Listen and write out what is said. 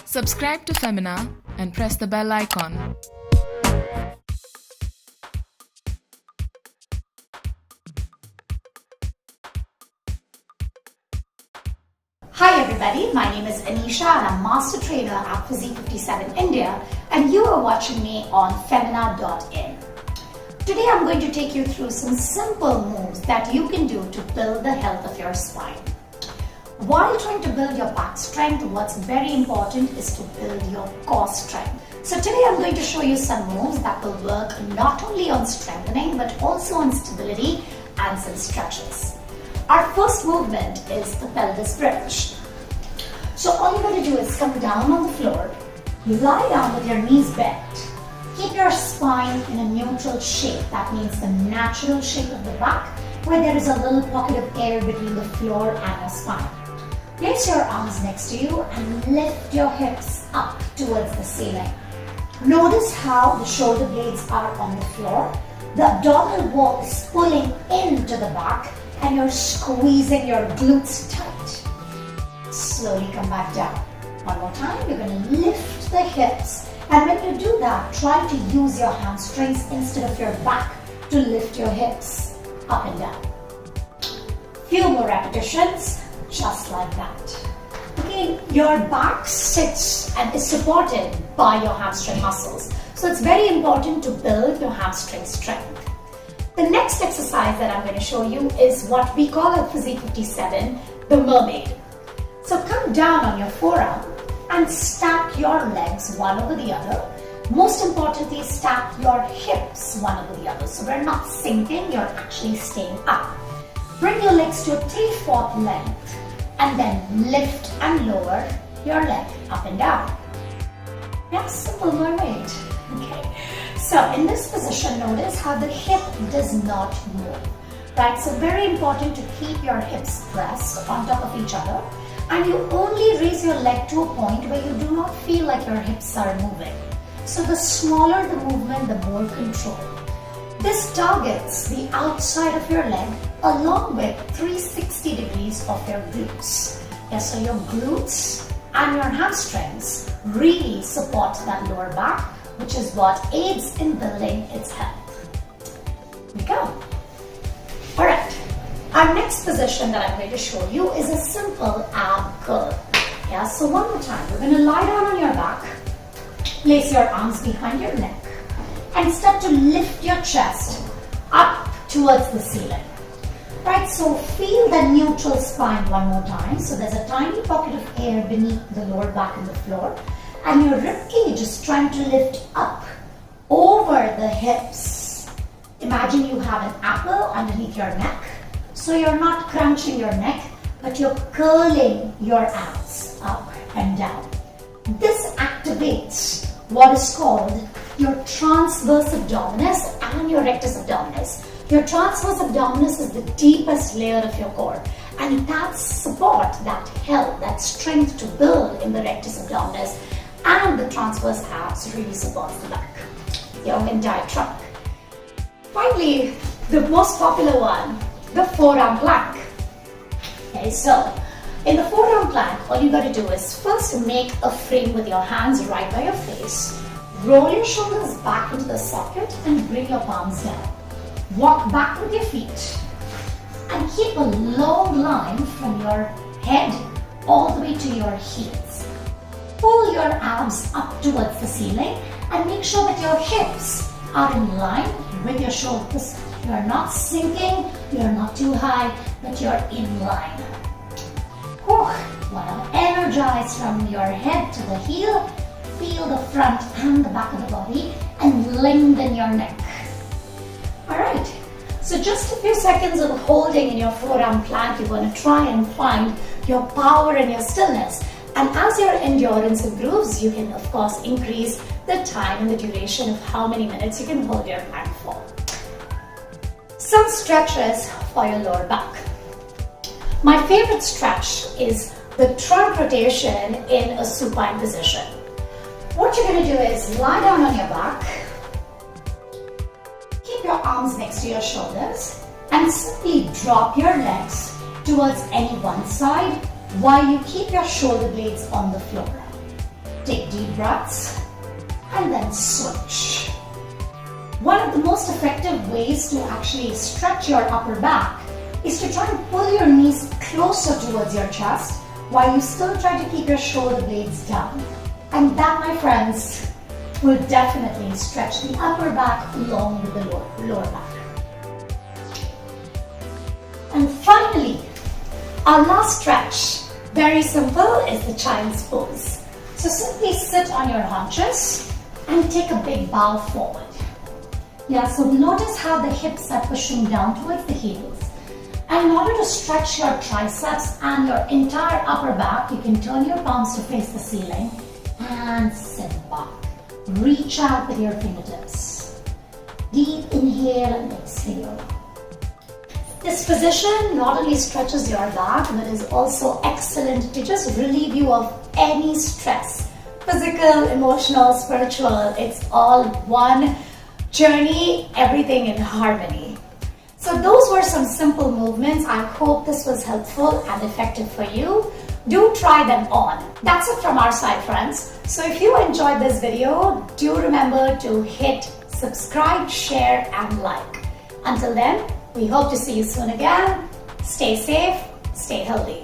Subscribe to Femina and press the bell icon. Hi everybody, my name is Anisha and I'm Master Trainer at Physique 57 India, and you are watching me on Femina.in. Today I'm going to take you through some simple moves that you can do to build the health of your spine. While trying to build your back strength, what's very important is to build your core strength. So today I'm going to show you some moves that will work not only on strengthening but also on stability and some stretches. Our first movement is the pelvis bridge. So all you got to do is come down on the floor, lie down with your knees bent. Keep your spine in a neutral shape. That means the natural shape of the back, where there is a little pocket of air between the floor and your spine. Place your arms next to you and lift your hips up towards the ceiling. Notice how the shoulder blades are on the floor. The abdominal wall is pulling into the back and you're squeezing your glutes tight. Slowly come back down. One more time, you're going to lift the hips. And when you do that, try to use your hamstrings instead of your back to lift your hips up and down. Few more repetitions, just like that. Again, your back sits and is supported by your hamstring muscles. So it's very important to build your hamstring strength. The next exercise that I'm going to show you is what we call at Physique 57, the mermaid. So come down on your forearm and stack your legs one over the other. Most importantly, stack your hips one over the other. So we're not sinking, you're actually staying up. Bring your legs to a 3/4 length and then lift and lower your leg up and down. Yeah, simple mermaid. Okay. So in this position, notice how the hip does not move. Right? So very important to keep your hips pressed on top of each other. And you only raise your leg to a point where you do not feel like your hips are moving. So the smaller the movement, the more control. This targets the outside of your leg along with 360 degrees of your glutes. Yeah, so your glutes and your hamstrings really support that lower back, which is what aids in building its health. Here we go. Alright. Our next position that I'm going to show you is a simple ab curl. Yeah, so one more time. We're going to lie down on your back, place your arms behind your neck, and start to lift your chest up towards the ceiling. Right, so feel the neutral spine one more time. So there's a tiny pocket of air beneath the lower back and the floor, and your rib cage is trying to lift up over the hips. Imagine you have an apple underneath your neck. So you're not crunching your neck, but you're curling your abs up and down. This activates what is called your transverse abdominis and your rectus abdominis. Your transverse abdominis is the deepest layer of your core, and that support, that help, that strength to build in the rectus abdominis, and the transverse abs really supports the back, your entire trunk. Finally, the most popular one, the forearm plank. Okay, so in the forearm plank, all you got to do is first make a frame with your hands right by your face. Roll your shoulders back into the socket and bring your palms down. Walk back with your feet and keep a long line from your head all the way to your heels. Pull your abs up towards the ceiling and make sure that your hips are in line with your shoulders. You're not sinking, you're not too high, but you're in line. Want to energize from your head to the heel. Feel the front and the back of the body and lengthen your neck. Alright, so just a few seconds of holding in your forearm plank. You're going to try and find your power and your stillness. And as your endurance improves, you can of course increase the time and the duration of how many minutes you can hold your plank for. Some stretches for your lower back. My favorite stretch is the trunk rotation in a supine position. What you're going to do is lie down on your back, keep your arms next to your shoulders, and simply drop your legs towards any one side while you keep your shoulder blades on the floor. Take deep breaths and then switch. One of the most effective ways to actually stretch your upper back is to try and pull your knees closer towards your chest while you still try to keep your shoulder blades down. And that, my friends, will definitely stretch the upper back along with the lower back. And finally, our last stretch, very simple, is the child's pose. So simply sit on your haunches and take a big bow forward. Yeah, so notice how the hips are pushing down towards the heels. And in order to stretch your triceps and your entire upper back, you can turn your palms to face the ceiling and sit back. Reach out with your fingertips. Deep inhale and exhale. This position not only stretches your back, but is also excellent to just relieve you of any stress. Physical, emotional, spiritual, it's all one journey, everything in harmony. So those were some simple movements. I hope this was helpful and effective for you. Do try them on. That's it from our side, friends. So if you enjoyed this video, do remember to hit subscribe, share and like. Until then, we hope to see you soon again. Stay safe, stay healthy.